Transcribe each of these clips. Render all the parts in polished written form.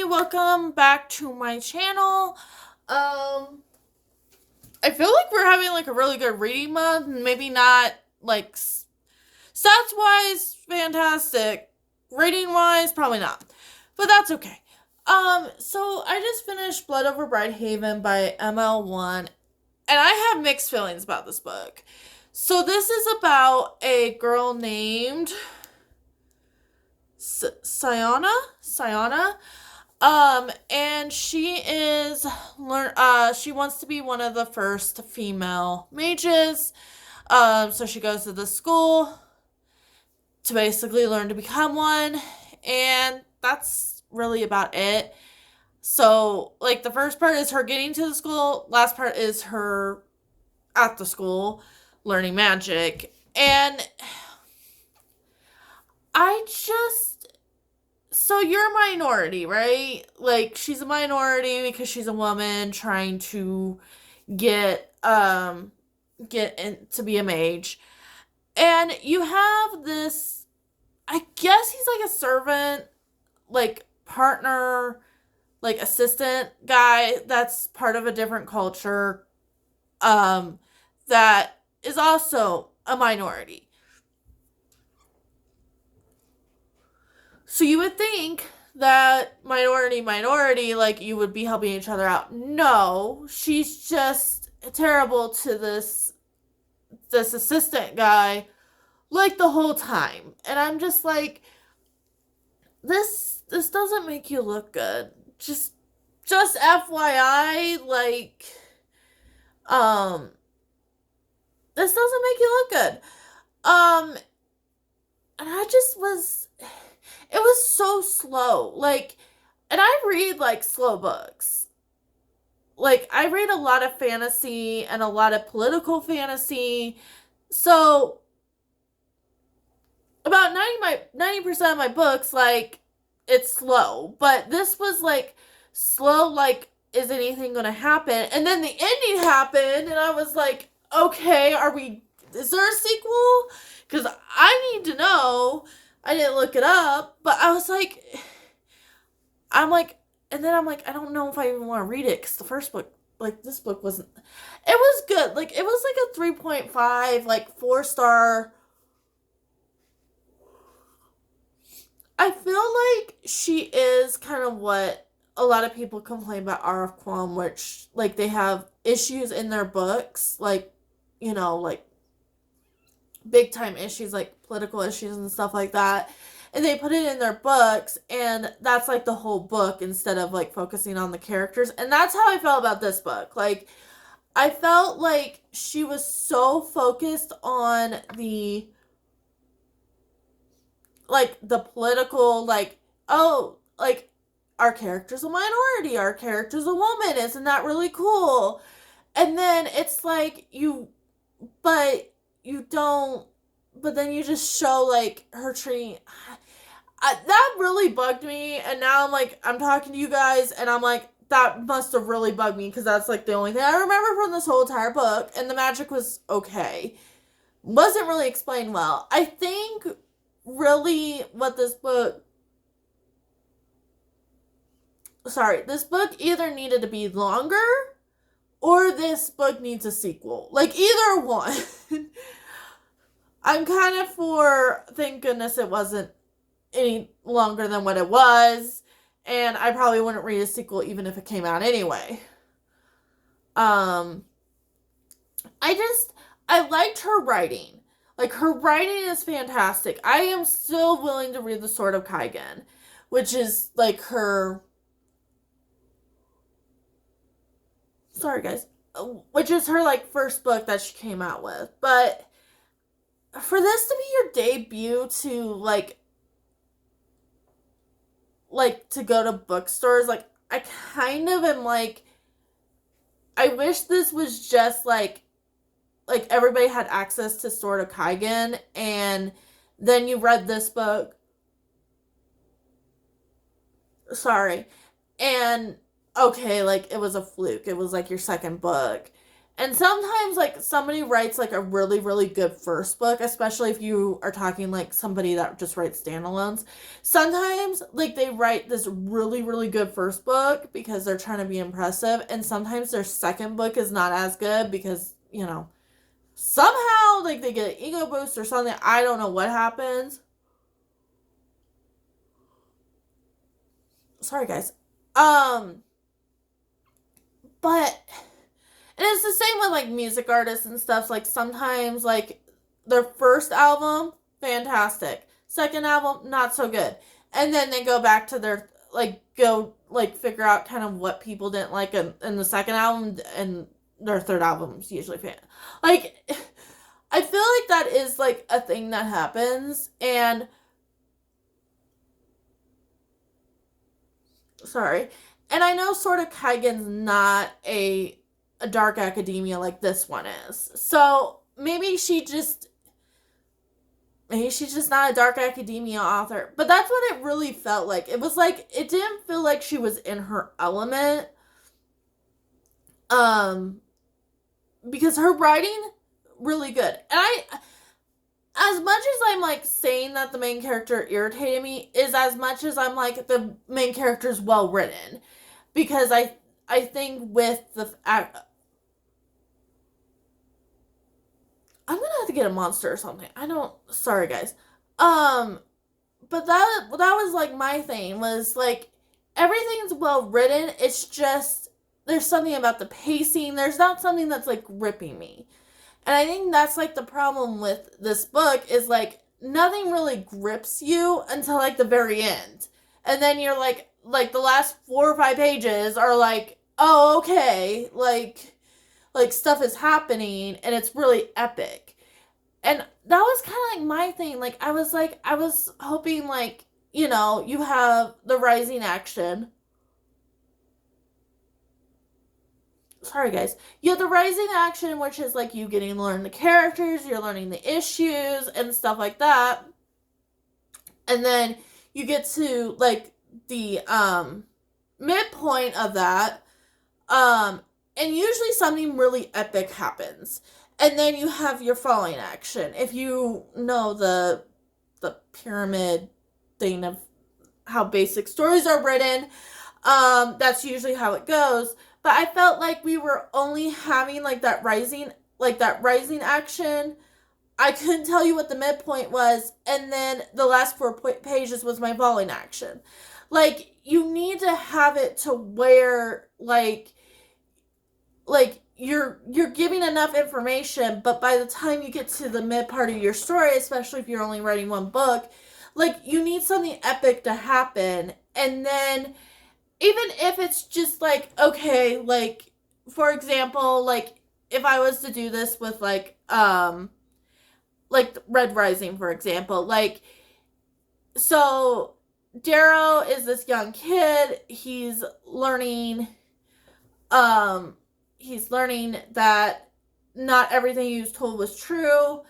welcome back to my channel. I feel like we're having like a really good reading month. Maybe not like stats wise fantastic, reading wise probably not, but that's okay. So I just finished Blood Over Bridehaven by ML1, and I have mixed feelings about this book. So this is about a girl named Sayana. And she is she wants to be one of the first female mages. So she goes to the school to basically learn to become one, and that's really about it. So, like, the first part is her getting to the school, last part is her at the school learning magic. And I just so you're a minority, right? Like, she's a minority because she's a woman trying to get in to be a mage. And you have this, I guess he's like a servant, like partner, like assistant guy that's part of a different culture, that is also a minority. So you would think that minority, like you would be helping each other out. No, she's just terrible to this assistant guy, like, the whole time. And I'm just like, this doesn't make you look good. Just FYI, like, um this doesn't make you look good. And I just was it was so slow. Like, and I read like slow books. Like, I read a lot of fantasy and a lot of political fantasy. So about 90% of my books, like, it's slow. But this was like slow, like, is anything gonna happen? And then the ending happened, and I was like, okay, is there a sequel? Because I need to know. I didn't look it up, but I was like, and then I'm like, I don't know if I even want to read it, because the first book, like, this book wasn't, it was good. Like, it was like a 3.5, like, 4-star. I feel like she is kind of what a lot of people complain about R of Quam, which, like, they have issues in their books, like, like big time issues, like political issues and stuff like that. And they put it in their books, and that's like the whole book instead of like focusing on the characters. And that's how I felt about this book. Like, I felt like she was so focused on the political, like, oh, like, our character's a minority, our character's a woman, isn't that really cool? And then it's like, but you don't, but then you just show like her treating. That really bugged me, and now I'm talking to you guys, and I'm like, that must have really bugged me, because that's like the only thing I remember from this whole entire book. And the magic was okay, wasn't really explained well. I think really what this book either needed to be longer, or this book needs a sequel. Like, either one. I'm kind of for, thank goodness it wasn't any longer than what it was. And I probably wouldn't read a sequel even if it came out anyway. Um, I liked her writing. Like, her writing is fantastic. I am still willing to read The Sword of Kaigen, which is like her, sorry guys, which is her like first book that she came out with. But for this to be your debut to to go to bookstores, like, I kind of am like, I wish this was just like everybody had access to Sword of Kaigen, and then you read this book, sorry, and okay, like, it was a fluke, it was like your second book, And sometimes, like, somebody writes, like, a really, really good first book, especially if you are talking, like, somebody that just writes standalones. Sometimes, like, they write this really, really good first book because they're trying to be impressive, and sometimes their second book is not as good because, somehow, like, they get an ego boost or something. I don't know what happens. Sorry, guys. But... And it's the same with, like, music artists and stuff. Like, sometimes, like, their first album, fantastic. Second album, not so good. And then they go back to their, like, figure out kind of what people didn't like in the second album, and their third album's usually like, I feel like that is, like, a thing that happens, and... Sorry. And I know Sword of Kaigen's not a dark academia like this one is. So maybe she's just not a dark academia author. But that's what it really felt like. It was like, it didn't feel like she was in her element. Because her writing, really good. And as much as I'm, like, saying that the main character irritated me, is as much as I'm like, the main character's well written. Because I think with the... I'm gonna have to get a monster or something. Sorry, guys. But that was, like, my thing, was, like, everything's well written. It's just, there's something about the pacing. There's not something that's, like, gripping me. And I think that's, like, the problem with this book, is, like, nothing really grips you until, like, the very end. And then you're, like, the last 4 or 5 pages are, like, oh, okay, like, stuff is happening, and it's really epic. And that was kind of, like, my thing. Like, I was hoping, like, you have the rising action. Sorry, guys. You have the rising action, which is, like, you getting to learn the characters, you're learning the issues, and stuff like that. And then you get to, like, the, midpoint of that, and usually something really epic happens. And then you have your falling action. If you know the pyramid thing of how basic stories are written, that's usually how it goes. But I felt like we were only having, like, that rising action. I couldn't tell you what the midpoint was, and then the last 4 pages was my falling action. Like, you need to have it to where, like you're giving enough information, but by the time you get to the mid part of your story, especially if you're only writing one book, like, you need something epic to happen. And then, even if it's just, like, okay, like, for example, like, if I was to do this with, like Red Rising, for example, like, so Darrow is this young kid, he's learning that not everything he was told was true.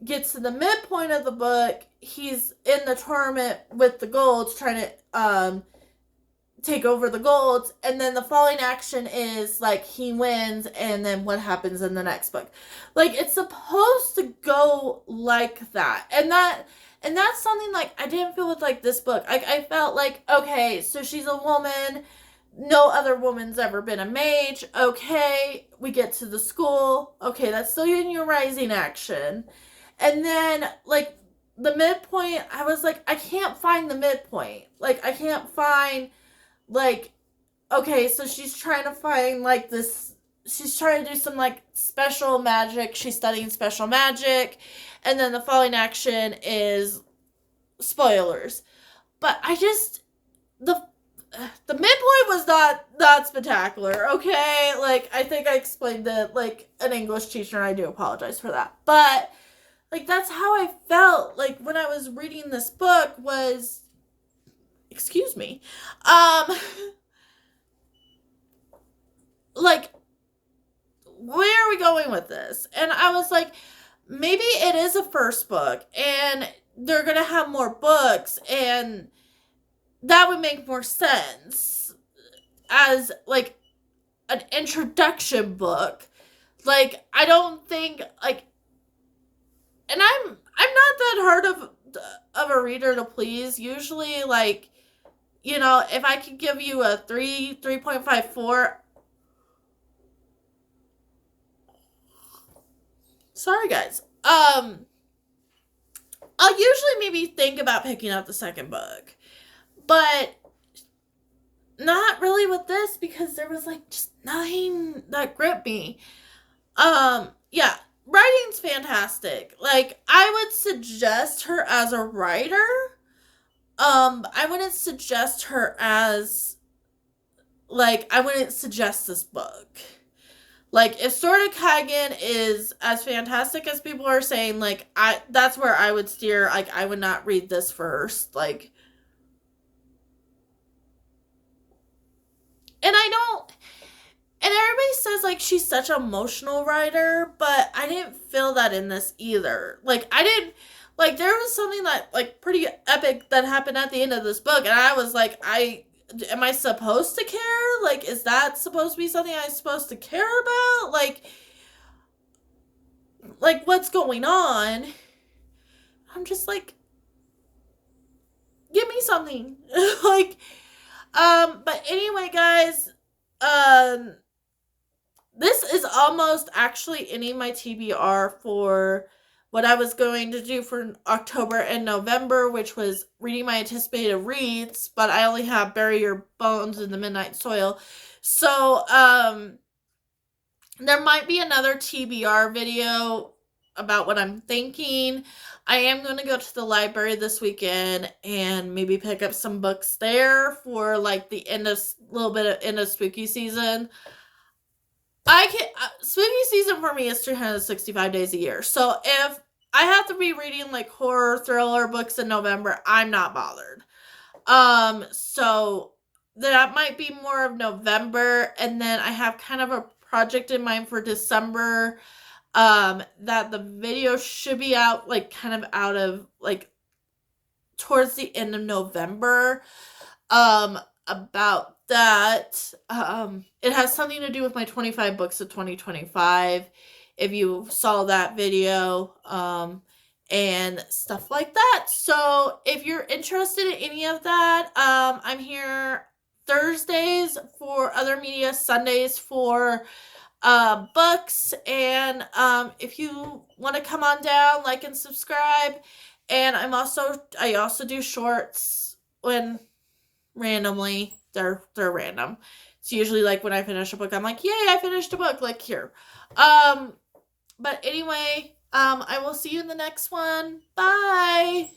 Gets to the midpoint of the book, he's in the tournament with the golds, trying to take over the golds, and then the falling action is, like, he wins, and then what happens in the next book. Like, it's supposed to go like that. And that's something, like, I didn't feel with, like, this book. I felt like, okay, so she's a woman, no other woman's ever been a mage. Okay, we get to the school. Okay, that's still in your rising action. And then, like, the midpoint, I was like, I can't find the midpoint. Like, I can't find, like, okay, so she's trying to find, like, this, she's trying to do some, like, special magic. She's studying special magic. And then the falling action is spoilers. But the midpoint was not spectacular, okay? Like, I think I explained it like an English teacher, and I do apologize for that. But, like, that's how I felt, like, when I was reading this book was... Excuse me. Like, where are we going with this? And I was like, maybe it is a first book, and they're gonna have more books, and that would make more sense as, like, an introduction book. Like, I don't think, like, and I'm not that hard of a reader to please. Usually, like, you know, if I could give you a 3.54. Sorry, guys. I'll usually maybe think about picking up the second book, but not really with this because there was like just nothing that gripped me. Yeah, writing's fantastic. Like, I would suggest her as a writer. I wouldn't suggest her as, like, I wouldn't suggest this book. Like, if Sword of Kagan is as fantastic as people are saying, like, that's where I would steer. Like, I would not read this first. Like, and I don't, and everybody says, like, she's such an emotional writer, but I didn't feel that in this either. Like, I didn't, like, there was something that, like, pretty epic that happened at the end of this book, and I was like, am I supposed to care? Like, is that supposed to be something I'm supposed to care about? Like, what's going on? I'm just like, give me something. Like, but anyway, guys, this is almost actually ending my TBR for what I was going to do for October and November, which was reading my anticipated reads, but I only have Bury Your Bones in the Midnight Soil. So, there might be another TBR video about what I'm thinking. I am going to go to the library this weekend and maybe pick up some books there for like the little bit of end of spooky season. Spooky season for me is 365 days a year. So if I have to be reading like horror thriller books in November, I'm not bothered. So that might be more of November, and then I have kind of a project in mind for December, that the video should be out, like, kind of out of, like, towards the end of November, about that. It has something to do with my 25 books of 2025, if you saw that video, and stuff like that. So if you're interested in any of that, I'm here Thursdays for other media, Sundays for books, and if you want to come on down, like and subscribe. And I also do shorts when randomly they're random. It's usually like when I finish a book, I'm like, yay, I finished a book, like here. But anyway, I will see you in the next one. Bye.